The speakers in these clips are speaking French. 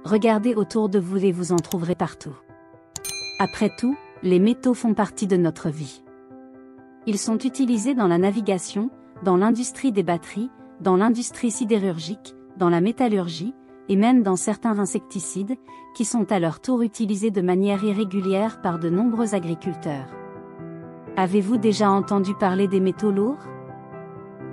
Regardez autour de vous et vous en trouverez partout. Après tout, les métaux font partie de notre vie. Ils sont utilisés dans la navigation, dans l'industrie des batteries, dans l'industrie sidérurgique, dans la métallurgie, et même dans certains insecticides, qui sont à leur tour utilisés de manière irrégulière par de nombreux agriculteurs. Avez-vous déjà entendu parler des métaux lourds?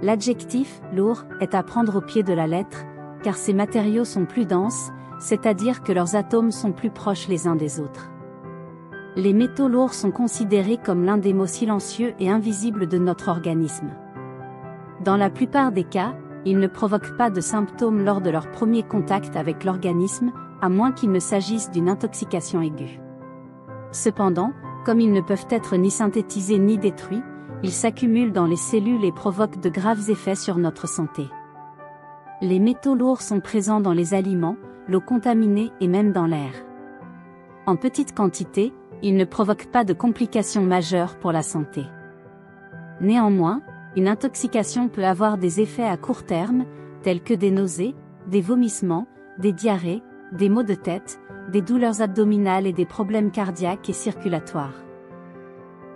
L'adjectif « lourd » est à prendre au pied de la lettre, car ces matériaux sont plus denses, c'est-à-dire que leurs atomes sont plus proches les uns des autres. Les métaux lourds sont considérés comme l'un des maux silencieux et invisibles de notre organisme. Dans la plupart des cas, ils ne provoquent pas de symptômes lors de leur premier contact avec l'organisme, à moins qu'il ne s'agisse d'une intoxication aiguë. Cependant, comme ils ne peuvent être ni synthétisés ni détruits, ils s'accumulent dans les cellules et provoquent de graves effets sur notre santé. Les métaux lourds sont présents dans les aliments, l'eau contaminée et même dans l'air. En petite quantité, ils ne provoquent pas de complications majeures pour la santé. Néanmoins, une intoxication peut avoir des effets à court terme, tels que des nausées, des vomissements, des diarrhées, des maux de tête, des douleurs abdominales et des problèmes cardiaques et circulatoires.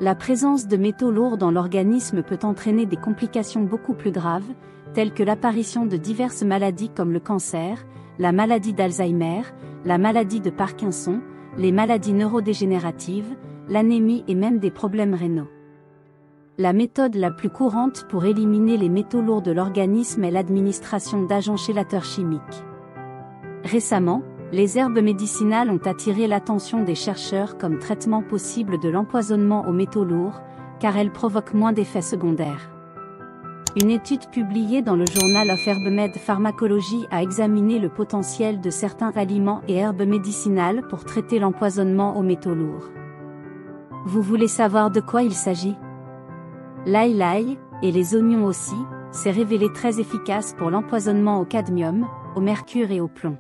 La présence de métaux lourds dans l'organisme peut entraîner des complications beaucoup plus graves, telles que l'apparition de diverses maladies comme le cancer, la maladie d'Alzheimer, la maladie de Parkinson, les maladies neurodégénératives, l'anémie et même des problèmes rénaux. La méthode la plus courante pour éliminer les métaux lourds de l'organisme est l'administration d'agents chélateurs chimiques. Récemment, les herbes médicinales ont attiré l'attention des chercheurs comme traitement possible de l'empoisonnement aux métaux lourds, car elles provoquent moins d'effets secondaires. Une étude publiée dans le Journal of HerbMed Pharmacology a examiné le potentiel de certains aliments et herbes médicinales pour traiter l'empoisonnement aux métaux lourds. Vous voulez savoir de quoi il s'agit? L'ail, et les oignons aussi, s'est révélé très efficace pour l'empoisonnement au cadmium, au mercure et au plomb.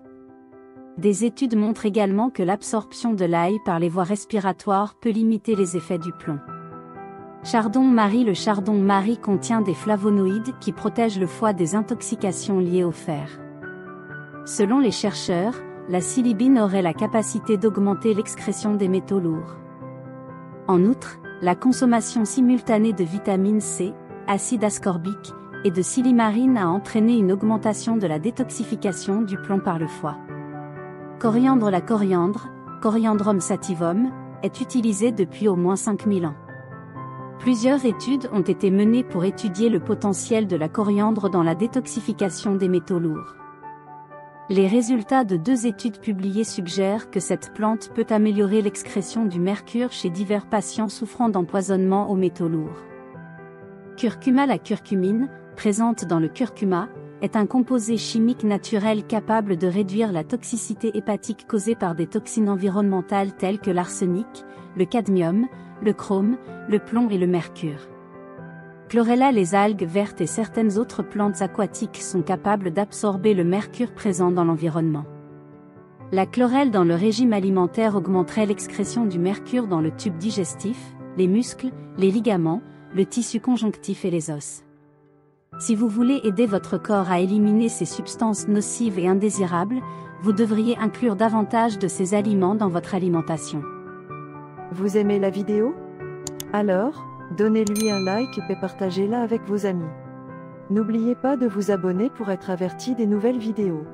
Des études montrent également que l'absorption de l'ail par les voies respiratoires peut limiter les effets du plomb. Chardon-Marie. Le chardon-Marie contient des flavonoïdes qui protègent le foie des intoxications liées au fer. Selon les chercheurs, la silibine aurait la capacité d'augmenter l'excrétion des métaux lourds. En outre, la consommation simultanée de vitamine C, acide ascorbique, et de silimarine a entraîné une augmentation de la détoxification du plomb par le foie. Coriandre. La coriandre, Coriandrum sativum, est utilisée depuis au moins 5000 ans. Plusieurs études ont été menées pour étudier le potentiel de la coriandre dans la détoxification des métaux lourds. Les résultats de 2 études publiées suggèrent que cette plante peut améliorer l'excrétion du mercure chez divers patients souffrant d'empoisonnement aux métaux lourds. Curcuma. La curcumine, présente dans le curcuma, est un composé chimique naturel capable de réduire la toxicité hépatique causée par des toxines environnementales telles que l'arsenic, le cadmium, le chrome, le plomb et le mercure. Chlorella. Les algues vertes et certaines autres plantes aquatiques sont capables d'absorber le mercure présent dans l'environnement. La chlorelle dans le régime alimentaire augmenterait l'excrétion du mercure dans le tube digestif, les muscles, les ligaments, le tissu conjonctif et les os. Si vous voulez aider votre corps à éliminer ces substances nocives et indésirables, vous devriez inclure davantage de ces aliments dans votre alimentation. Vous aimez la vidéo? Alors, donnez-lui un like et partagez-la avec vos amis. N'oubliez pas de vous abonner pour être averti des nouvelles vidéos.